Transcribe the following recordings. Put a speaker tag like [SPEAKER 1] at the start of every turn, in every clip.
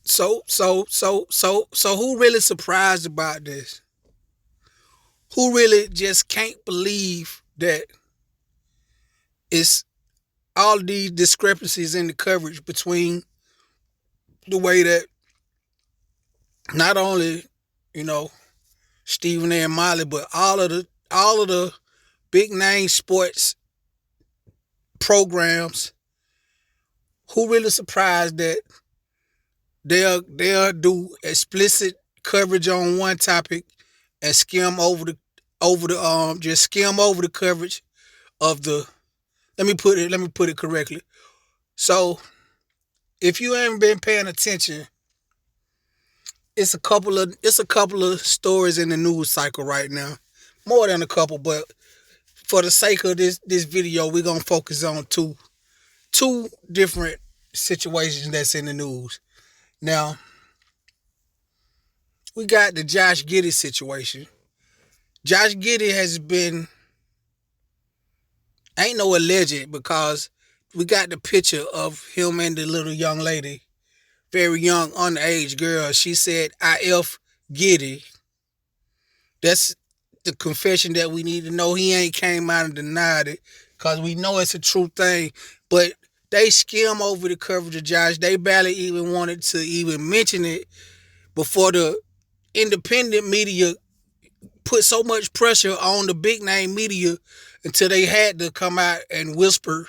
[SPEAKER 1] So who really surprised about this? Who really just can't believe that it's all these discrepancies in the coverage between the way that not only, you know, Stephen A. and Molly, but all of the big name sports programs, who really surprised that they'll do explicit coverage on one topic and skim over the just skim over the coverage of the let me put it correctly. So if you haven't been paying attention, it's a couple of stories in the news cycle right now. More than a couple, but for the sake of this video, we're gonna focus on two different situations that's in the news. Now, we got the Josh Giddey situation. Josh Giddey has been ain't no alleged because we got the picture of him and the little young lady, very young, underage girl. She said, "I F Giddy." That's the confession that we need to know. He ain't came out and denied it because we know it's a true thing. But they skim over the coverage of Josh. They barely even wanted to even mention it before the independent media put so much pressure on the big name media until they had to come out and whisper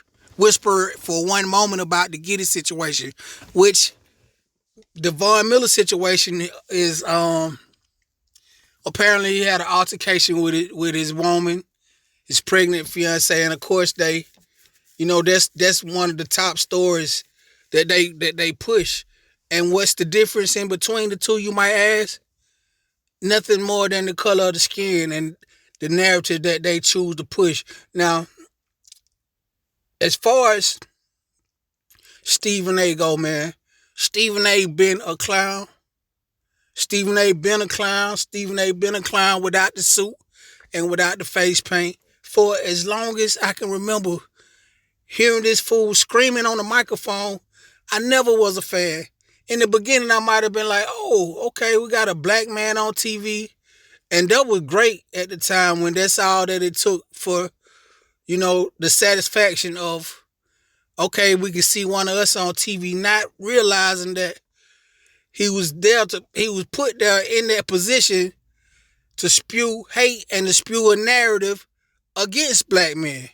[SPEAKER 1] for one moment about the Giddy situation, which the Von Miller situation is apparently he had an altercation with his woman, his pregnant fiance, and of course that's one of the top stories that they push. And what's the difference in between the two, you might ask? Nothing more than the color of the skin and the narrative that they choose to push. Now, as far as Stephen A go, man, Stephen A been a clown. Stephen A been a clown. Stephen A been a clown without the suit and without the face paint for as long as I can remember hearing this fool screaming on the microphone. I never was a fan. In the beginning, I might have been like, oh, okay, we got a black man on TV. And that was great at the time when that's all that it took for, the satisfaction of, okay, we can see one of us on TV, not realizing that he was put there in that position to spew hate and to spew a narrative against black men.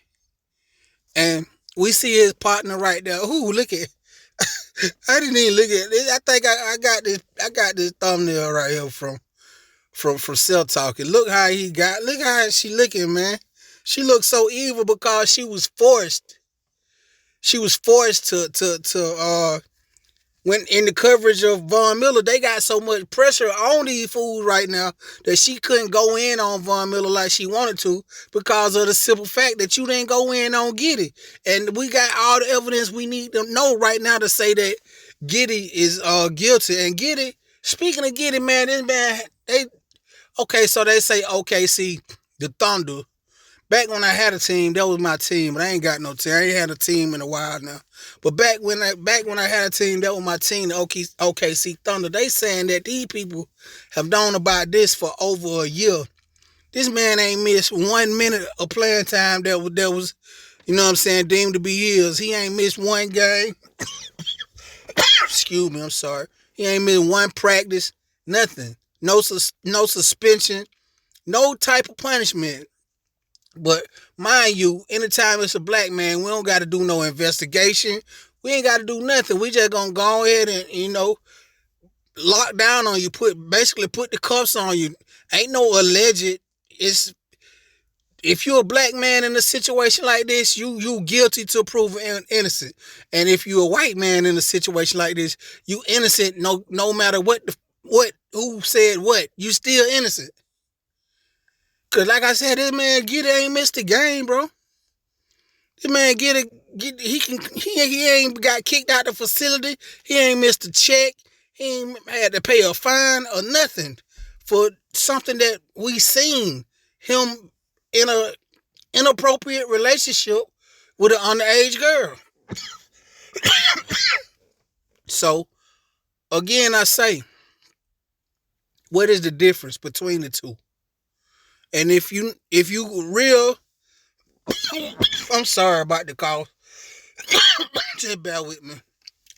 [SPEAKER 1] And we see his partner right there. Ooh, look at I didn't even look at it. I think I got this thumbnail right here from Cell Talking. Look how she looking, man. She looks so evil because she was forced. She was forced to when in the coverage of Von Miller, they got so much pressure on these fools right now that she couldn't go in on Von Miller like she wanted to because of the simple fact that you didn't go in on Giddy. And we got all the evidence we need to know right now to say that Giddy is guilty. And Giddy, speaking of Giddy, man, this man, so they say OKC, the Thunder. Back when I had a team, that was my team, but I ain't got no team. I ain't had a team in a while now. But back when I had a team, that was my team, the OKC Thunder. They saying that these people have known about this for over a year. This man ain't missed 1 minute of playing time that was, deemed to be his. He ain't missed one game. Excuse me, I'm sorry. He ain't missed one practice, nothing. No suspension, no type of punishment. But mind you, anytime it's a black man, we don't got to do no investigation. We ain't got to do nothing. We just gonna go ahead and lock down on you. Basically put the cuffs on you. Ain't no alleged. It's if you're a black man in a situation like this, you guilty to proven innocent. And if you're a white man in a situation like this, you innocent. No matter who said what, you still innocent. Cause like I said, this man Giddy ain't missed a game, bro. This man he ain't got kicked out the facility. He ain't missed a check. He ain't had to pay a fine or nothing for something that we seen him in a inappropriate relationship with an underage girl. So Again, I say, what is the difference between the two? And if you real, I'm sorry about the call. Just bear with me.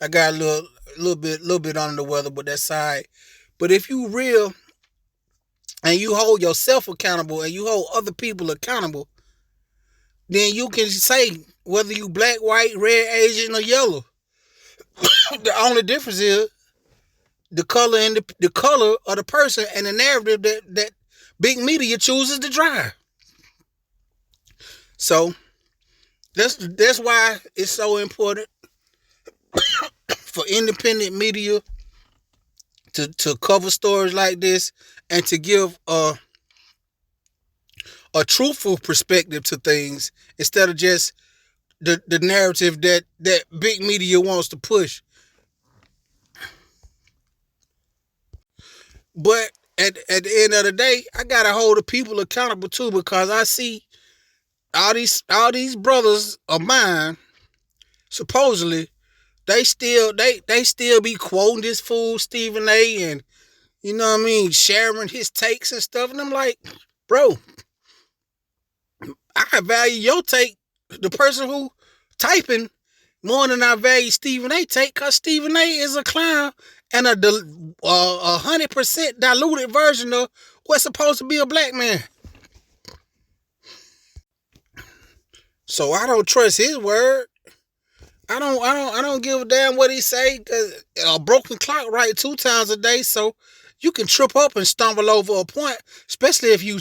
[SPEAKER 1] I got a little bit under the weather, but that's all right. But if you real and you hold yourself accountable and you hold other people accountable, then you can say whether you black, white, red, Asian, or yellow. The only difference is the color and the color of the person and the narrative that big media chooses to drive. So that's why it's so important for independent media to cover stories like this and to give a truthful perspective to things instead of just the narrative that big media wants to push. But at the end of the day, I gotta hold the people accountable too, because I see all these brothers of mine, supposedly, they still be quoting this fool Stephen A. and you know what I mean, sharing his takes and stuff. And I'm like, bro, I value your take, the person who typing, more than I value Stephen A. take, because Stephen A. is a clown and a 100% diluted version of what's supposed to be a black man. So I don't trust his word. I don't give a damn what he say, cause a broken clock right 2 times a day, so you can trip up and stumble over a point, especially if you're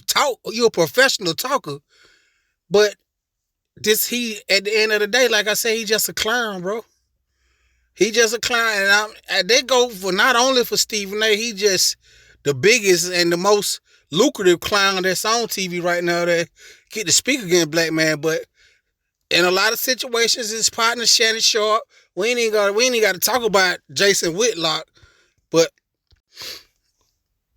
[SPEAKER 1] a professional talker. But he at the end of the day, like I say, he just a clown, bro. He just a clown, and they go for not only for Stephen A. He just the biggest and the most lucrative clown that's on TV right now that get to speak against black man. But in a lot of situations, his partner Shannon Sharp. We ain't even got to talk about Jason Whitlock. But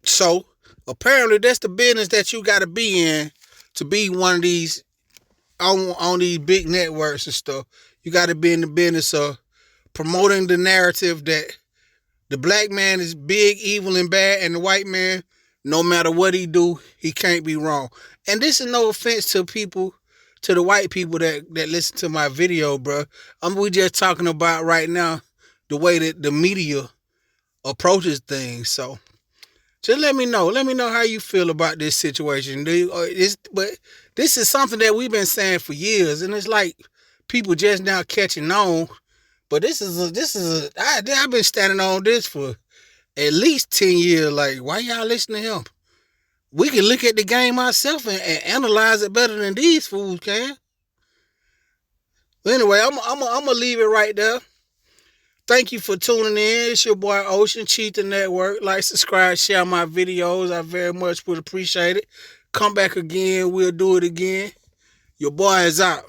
[SPEAKER 1] so apparently that's the business that you got to be in to be one of these on these big networks and stuff. You got to be in the business of promoting the narrative that the black man is big, evil, and bad, and the white man, no matter what he do, he can't be wrong. And this is no offense to the white people that listen to my video, bro. We just talking about right now the way that the media approaches things. So just let me know. Let me know how you feel about this situation. But this is something that we've been saying for years, and it's like people just now catching on. But I've been standing on this for at least 10 years. Like, why y'all listen to him? We can look at the game ourselves and analyze it better than these fools can. But anyway, I'm gonna leave it right there. Thank you for tuning in. It's your boy Ocean, Cheetah Network. Like, subscribe, share my videos. I very much would appreciate it. Come back again. We'll do it again. Your boy is out.